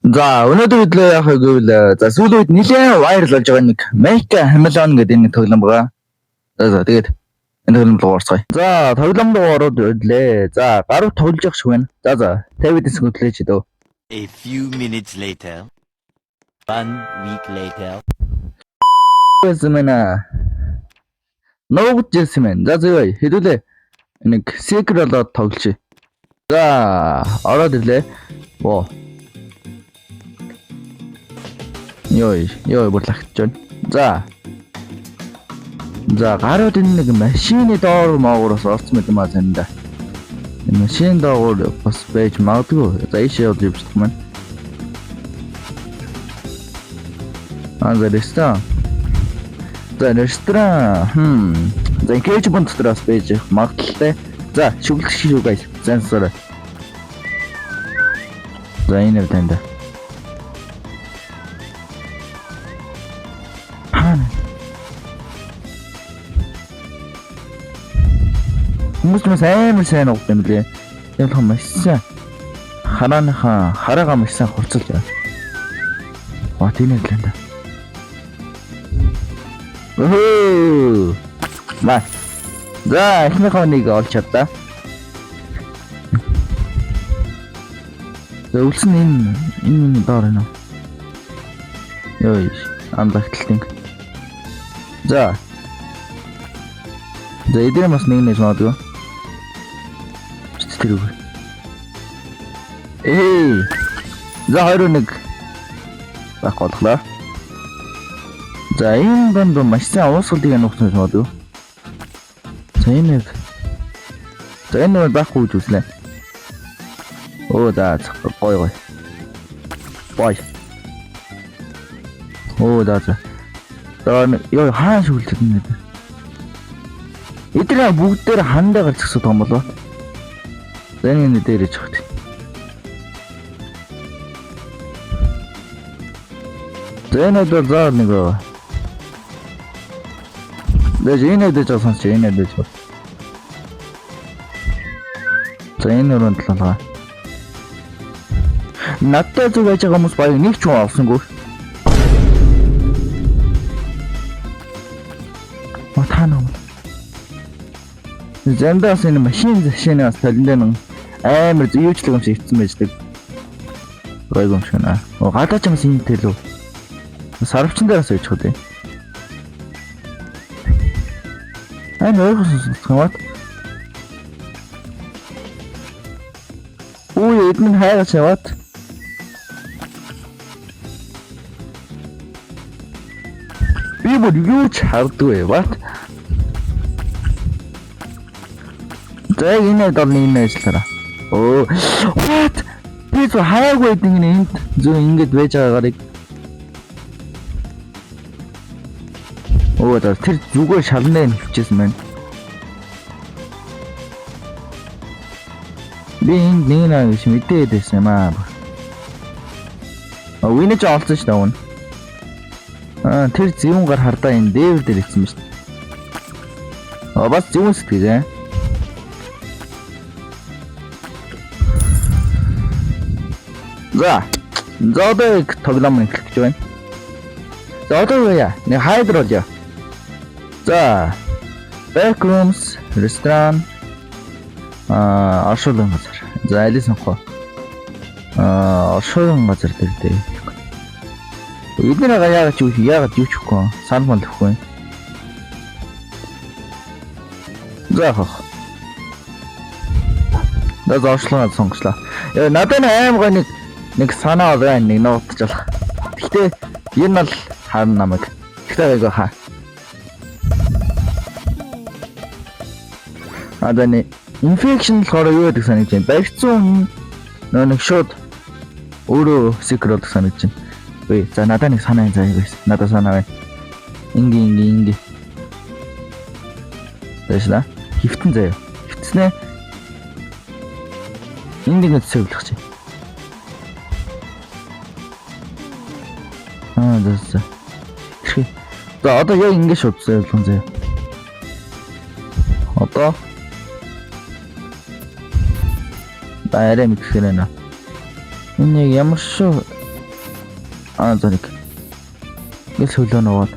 За өнөөдөр бид яг гэвэл за сүүлийн үед нэлээд вайрал болж байгаа нэг Mecha Hamilton гэдэг нэг тоглоом байгаа. За тэгээд энэ тоглоом руу орцгоё. За тоглоом руу ороод ирлээ. За гарууд тоглож явах шиг байна. За тавиадс хөтлөөч дөө. A few minutes later. 1 week later. Эсмэна. Ногд жисмэн. За зөө хэдүүлээ. Нэг secret болоод тоглож. За ороод ирлээ. Во. Йой бурлагч байна. За гарууд энэ нэг машины доор маагуураас орсон мэт юм аа зэнда. Энэ машин доор бас байж магадгүй. За ийшээ явж явчих маань. Ресторан. За ресторан. За ингэж бон дотроос байж магадaltaй. За шүглэх шүү guys. Сенсор. За энэ танд. Хүмүүс амар сайн уух юм лээ. Яг л маш сайн. Хараагаа маш сайн хурцлж байна. Тийм ээ л энэ. Маа. За эхнийхөө нэг олж чадлаа. За үлсэн энэ доор байна. Амлагтлын. За эдгээр бас нэг нэж магадгүй. Тэр үг. За 21 баг болглоо. За энэ донд маш сайн уусгалыг нухсан магадгүй. За энэ байхгүй гэж үзлээ. За гой. За. Ёо хаана шүлдэг юм бэ? Эдгээр бүгд дээр хандаа гарч ирсэн том болоо. За энэ дээр ич хот. За энэ дээр заа нэг. Энэ дээр жаахан чи энэ дээр ч. За энэ руу талаа. Надтай зүг байж байгаа хүмүүс баяр нэг ч юм авсангүй. Матана. Зэндаас энэ машинаас талент амар зүйчлэг юм шиг ицсэн байждаг. Гайг юм шиг наа. Гадаач юмс энэ тэлүү. Сарвчин дээрээс ич хөө. Ойрхон. Эдмэн хайгаач яваад. Би бүр юу ч хардгүй бат. За энэ дор нэг ажиллараа. What? Би зөв хаяагүй энд зөв ингэж байж байгаагарыг. Тэр зүгээр шалнаа нэвчээсэн байна. Би энд нэг биш мэдээд байсан юм аа. Үний ч олцсон ш тавна. Тэр зөвүүн гар хардаа энэ дээвэр дээр ицсэн байна шүү. Бас зөвүүн сэтгэлээ. За одоо тоглоом эхлэх гэж байна. За одоо яа? Нэг хайдр болё. За backrooms, ресторан, оршуулгын газар. За аль сонгох. Оршуулгын газар дээр дээ. Эднэрээ яагаад юу чихгүй санал мандахгүй. За хох. Оршуулгыг сонгочлаа. Надад аим нэг санаа байгаа нэг нотчлах. Гэхдээ энэ бол харна намайг. Гэхдээ айгаа хаа. Аданы infection болохоор юу гэдэг санагдаж байна. Барьцсан нэг шууд өөрөө secret санагдаж байна. За надад нэг санаа заяа guys. Надад санаа байна. Инги. Тэсна. Хифтэн заяа. Хифтснэ. Энд цэвэрлэх чи. За одоо яг ингэ шууд цэвэрлэн заяа. Одоо арай мэдэх юм байна. Энэ ямар шүү Зоник. Гэл хөлөө наваад.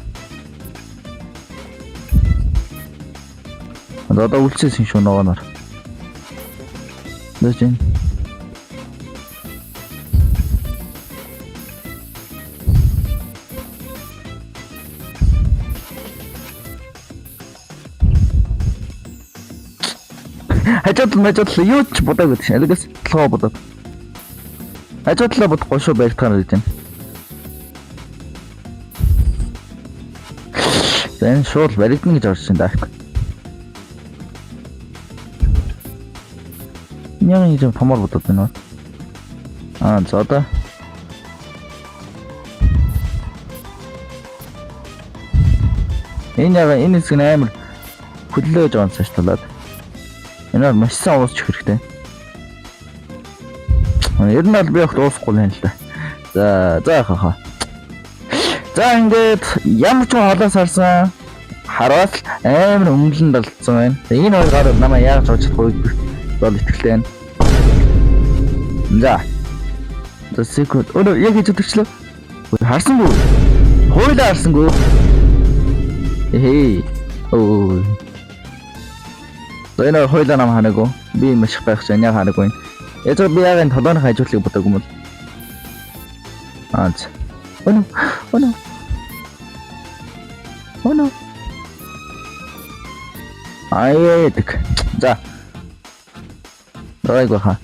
Одоо үлчээсэн шүү ногооноор. Дэжин. Хажууд юу ч бодог гэдэг шин. Алгаас толгоо бодоод. Хажуудлаа бодохгүй шүү баригдахаар гэж байна. Зэн шууд баригдана гэж орж байна даа. Нян юм томор бодоод байна. За одоо энэ хэсэг нь амар хөдлөөж байгаа юм цааш талаад. Энэ маш сайн уусчих хэрэгтэй. Ер нь бол би огт уусахгүй байна л да. За хаа. За ингээд ямар ч холоос харсан хараас амар өмнөлн далдсан байна. Энэ хоёр гарууд намайг яаж авч чадахгүй бол итгэлтэй байна. За. The secret. Яг хийж өгчлөө. Харсангүй. Хойлоо харсангүй. Эхээ. Энэ хойлоо нам ханаагүй. Би маш их байх чинь яг ханаагүй. Язуу би яг энэ толооны хажуудлыг бодоагүй юм бол. Анц. Аяадаг. За. Драйв ха.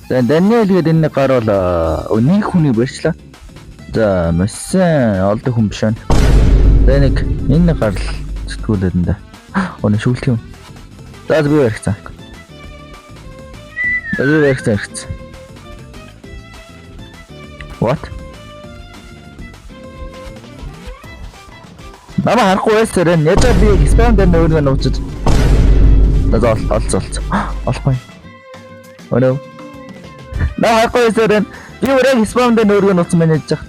Даниэл гэдэг энэ гарвал нэг хүний барьчлаа. За, маш сайн олдог хүн биш байна. За нэг энэ гарал сэтгүүлээд энэ. Өнө шүлтэх юм. За би барьцсан. What? Намаа харахгүй байсаар нэж би спам дээр нөргөө нууцад. Олцолцоо. Олохгүй. Өнөө. Намаа харахгүй байсаар би өөрөө спам дээр нөргөө нууцсан мэн яж зах.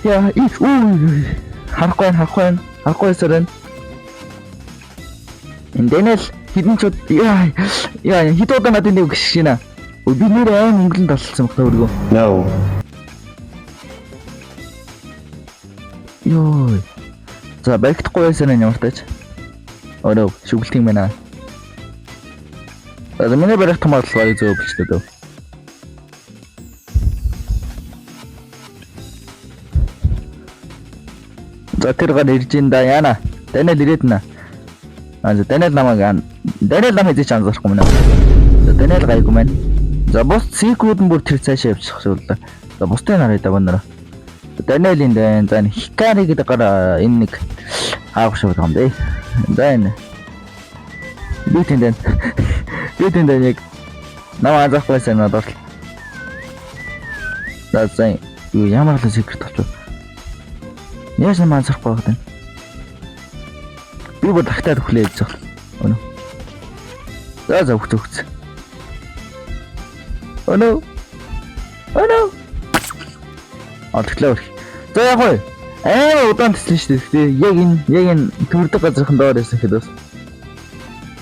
Яа, харахгүй байсаар энэ хідэн ч яа хэд удаа надад нэг гişгийнэ. Би нэр аим өнгөлөнд талцсан багтаа өргөө. No. Йой. За баригдахгүй байсан юм ямар тааж. Ороо шүглэх юм байна. За миний барих томоодлогоо зөв бичлээ дөө. За тэр гад ирж ин да яана. Даниэл ирээд нэ. Даниэл намайг хийж анзаарахгүй мэнэ. Даниэл гайгүй мэн. За бус цикүүд нь бүр тэр цаашаа явчих шүүлээ. За бусдын хараа дагнараа. Даниэлийн दैन за Хикари гэдэг гараа энэ нэг аах шиг байгаа юм дээ. За энэ. Би тэнд яг намайг анзаарахгүй сайн надад. За сайн юу ямар л секрет болчих. Яаж намайг анзаарахгүй байгаа юм. Би бүр тагтаад өглөө хийж байгаа. Өнөө. За өгч. Өнөө. Отглоо. За яг хой. Удаан тэслэн шүү дээ. Яг энэ төрдөг газрын доор байсан гэхэд бас.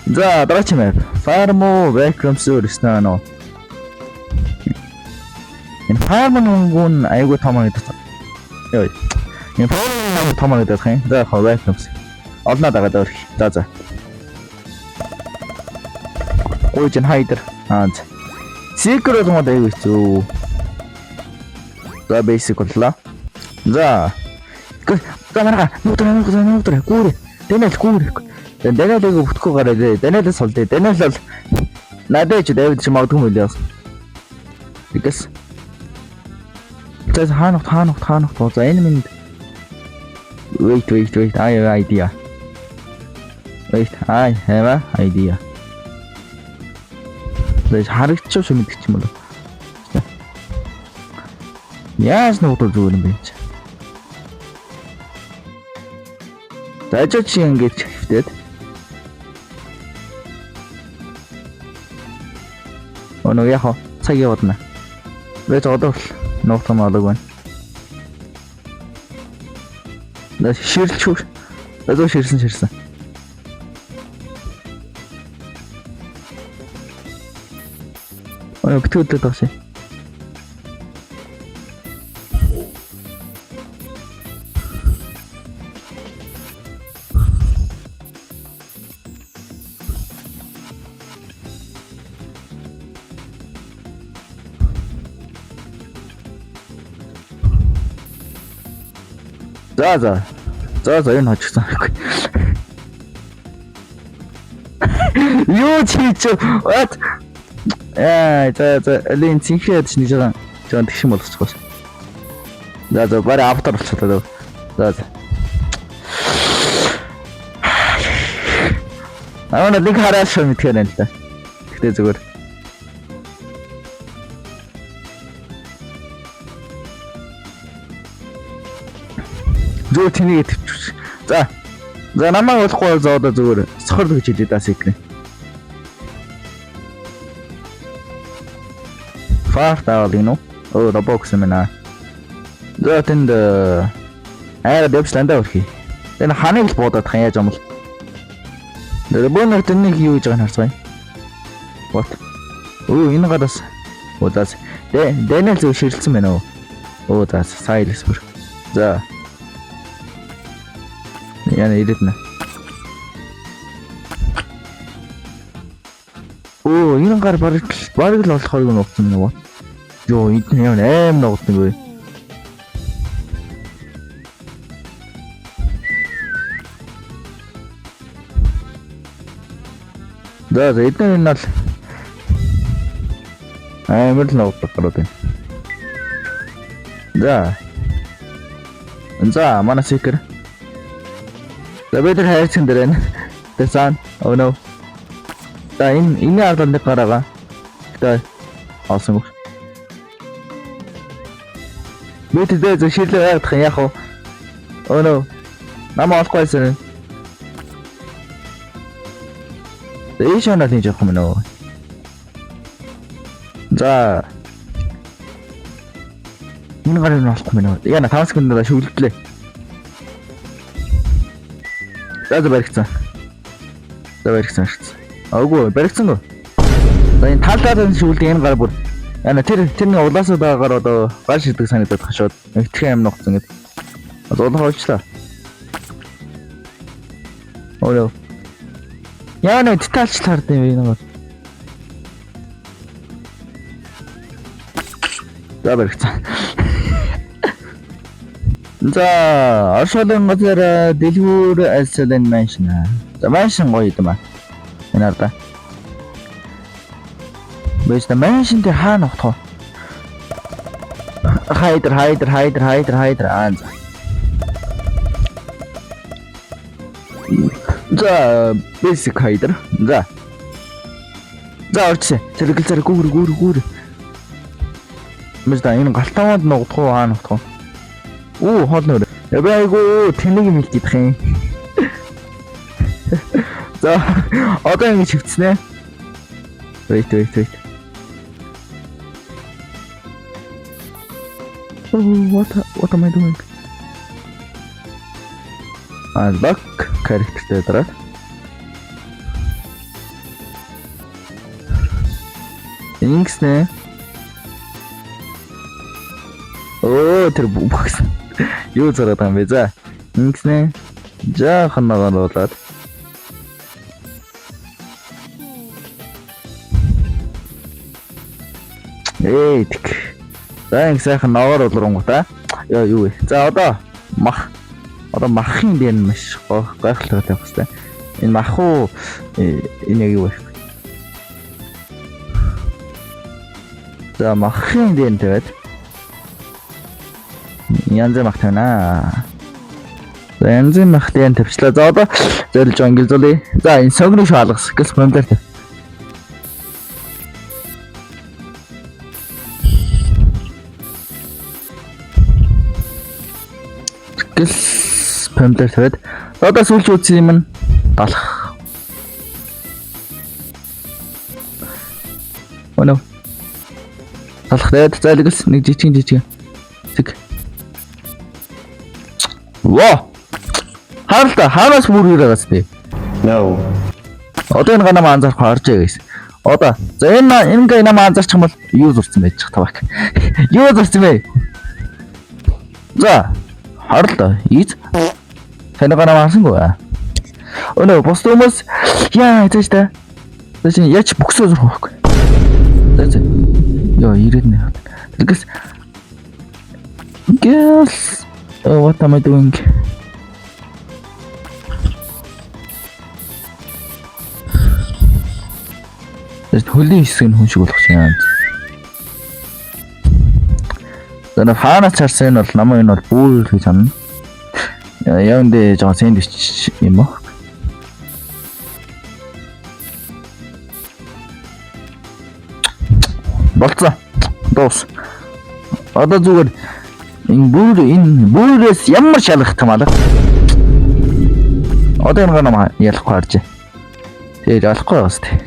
За дараач юм аа. Farm vacuum service наа. Энэ farm гүн айгуу томоо гэдэг. Йой. Энэ farm томоо гэдэг юм. За vacuum. Олноо дагаад өрх. За. Гойж н хайдер. Secret мод айгуу хэцүү. За basic боллоо. За. Камера нутра гүүр. Даниэл. Даниэлийг бүтгэхгүй гараад. Даниэлээс солдё. Даниэл бол надад ч Давид ч магадгүй юм билээ. Тэгээс. За хаанах. За энэ минь. Wait. I have idea. I have an idea. Let's харагч шүү мэдчих юм болов. Яаж нутар зүгээр юм бэ? За чи ингэж хэвтээд. Өнөө яах цаг явуулна. Вэж одоо нутар маалаг байна. Нас ширч. Азуу ширсэн. Битгүүлээд байгаа шээ. За энэ хожигсан. Юу чийч what? За лин цинхээд ч нэг жоо тэгшин болгочихгоо. За барь автор болчихлоо. За. Аа нэг хараач мэдхээр байна л да. Тэгтээ зүгээр. Зөө тэнийг төвч. За намайг болохгүй зоодоо зүгээр сохор гэж хэлээ даа секрет. Фартаалино. Робокс мэнэ. За тэнд дэвсландаа өрхий. Энэ ханыг л бодоод хаяаж юм л. Робонор тэнийг юу гэж харцгаая. What? Энэ гадаас. Удаас. Дэнэл зөв ширэлсэн байна уу? За сайлс бүр. За. Яна ирээд нэ. Энэ гар бараг л болохыг нуугдсан юм уу? Йоо, энэ аим нуугдсан гүй. За эдгээр нь л амар л нуугдах гарууд байна. За манай секер. За бид нар хайрцсан дээр байна. Тэсэн. Oh no. За энэ арданд нэг гараага. Тэ awesome. Бид дэ зөвшөөрлөө яах яах вэ? Oh no. Намаа олохгүйсэн. Эйшонал хийж явах юм нөө. За. Энэ гарыг нь олохгүй юм нөө. Яна 5 секундаар шүглэлээ. За баригцсан. Агуу баригцсан. За энэ талдаа шүглдэг энэ гар бүр. Яна тэр нэг улаасаа дагаар одоо гар шидэг санагдаад хашаад ихтгэн юм ногцсон гэдэг. Зулах олчлаа. Оо. Яна детальч таард юм энэ гар. За баригцсан. За ашуулын газар дэлгүүр альсалын маншин. За маншин гоё юм аа. Энэ арда. Бэс та маншин дээр хаана нохтоо? Хайдер аан. За basic хайдер. За орч. Зэрэгэл гүүр. Мэс та энэ галтаанд ногдох уу хаана ногдох? Хоол нөр. Ябайгуу тэнийг юм хэлдэх юм. За одоо ингэж хөвцнэ. Wait. What am I doing? Unlock character дараа. Ингэснэ. Тэр бухс. Юу зараад байгаа юм бэ? За. Ингэснэ. Жаахан нагаруулаад. Tik. За ингэ сайхан наваар болронгута. Яа юу вэ? За одоо махын дээр нь маш гайхалтай байх хэвээр. Энэ мах уу энэ юу вэ? За махын дээр нь тавиад янз мах тавина. За янз мах дээр нь тавьчлаа. За одоо зорилж ангилзуулъя. За энэ согны шаалгас гэс комментар тавь. Гэс комментар тавиад одоо сүүлч үзсэн юм нь далах. Өнөө талах дээр зайлгс нэг жижиг зэг. Во. Хараас бүр ирээс бэ. No. Одоо энэ ганаа анзаарах харж байгаас. Одоо за энэ ганаа анзаарчих юм бол юу зурсан байж тавак. Юу зурсан бэ? За харлаа. Ийз. Таны ганаа харсангүй аа. Өнөө бос хүмүүс яа тийш та. Тэсин яч бүксөө зурх байхгүй. За. Яа ирээд нэ. Тэгээс Oh, what am I doing? Хөлийн хэсэг нь хүн шиг болох юм. За хаанаас харсан нь бол намайг нь бол бүр их санана. Яа энэ жоо сэндвич юм уу? Болцоо. Дуус. Одоо зүгээр энэ бүрээс ямар шалгах юм аа? Одоо энэ гана ялахгүй харж. Тэгээд ялахгүй бас тий.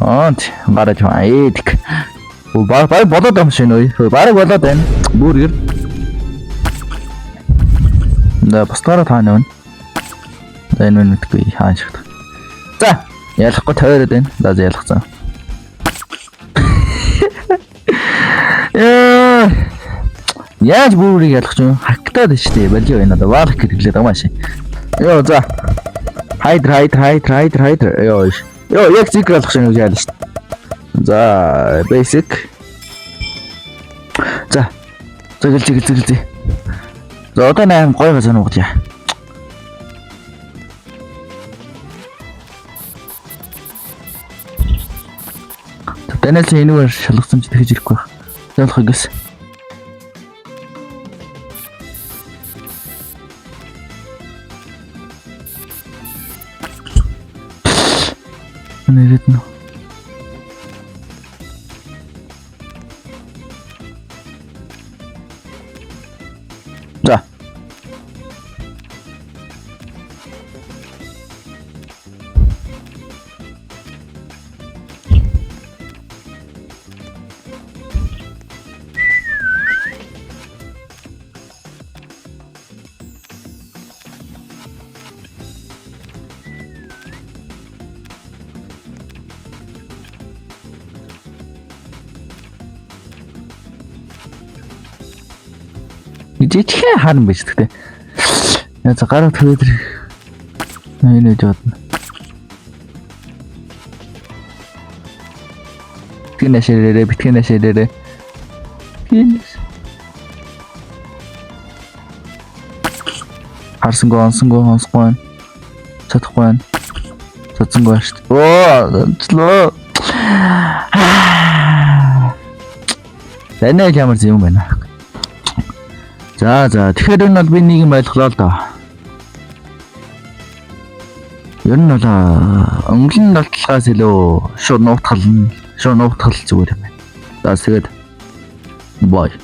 Гараж ээдэг. Баг болоод юм шиг нөө. Баг болоод байна. Бүргэр. Да постараа таана байна. За энэ нүдгүй хаан шигт. За ялахгүй тойроод байна. За ялгцсан. Яаж бүрийг ялгах юм? Хактаад шүү дээ. Балио байна одоо. Ваалах гэрлээд байгаа маш. Йоо за. Хайд. Йоо яг зик ялгах юм яа л шүү. За basic. За. Зэглээ. За одоо наа гоё газар нуугаж яа. Танаас энэгээр шалгасан ч тэгж ирэхгүй байх. Ялах гэс. Нэрэд нөө. За. Жижигхэн харан байж тэгтээ. Яа за гараа төрөөд энэ жодно. Битгэн аширээрээ. Харсангүй онсонгүй. Цадахгүй. Цадсангүй шүү дээ. Оо, злоо. Танай ямар юм байна. За тэгэхээр энэ бол би нэг юм ойлголоо л доо. Ер нь бол өнгөлн нотолгоос илүү шууд нуутгал зүгээр юм байна. За тэгээд бай.